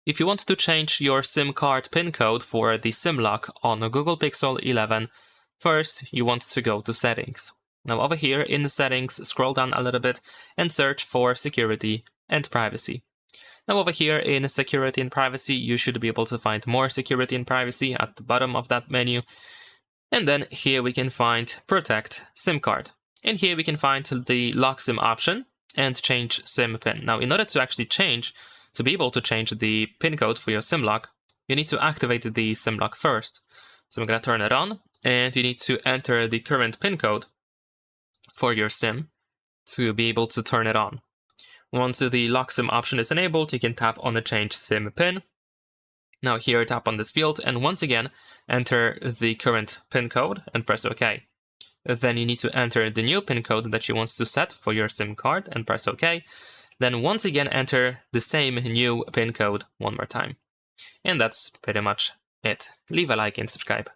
If you want to change your SIM card PIN code for the SIM lock on a Google Pixel 11, first you want to go to Settings. Now over here in the Settings, scroll down a little bit and search for Security and Privacy. Now over here in Security and Privacy, you should be able to find more Security and Privacy at the bottom of that menu. And then here we can find Protect SIM card. And here we can find the Lock SIM option and change SIM PIN. Now in order to actually to be able to change the PIN code for your SIM lock, you need to activate the SIM lock first. So I'm going to turn it on, and you need to enter the current PIN code for your SIM to be able to turn it on. Once the Lock SIM option is enabled, you can tap on the Change SIM PIN. Now here, tap on this field, and once again, enter the current PIN code and press OK. Then you need to enter the new PIN code that you want to set for your SIM card and press OK. Then once again enter the same new PIN code one more time. And that's pretty much it. Leave a like and subscribe.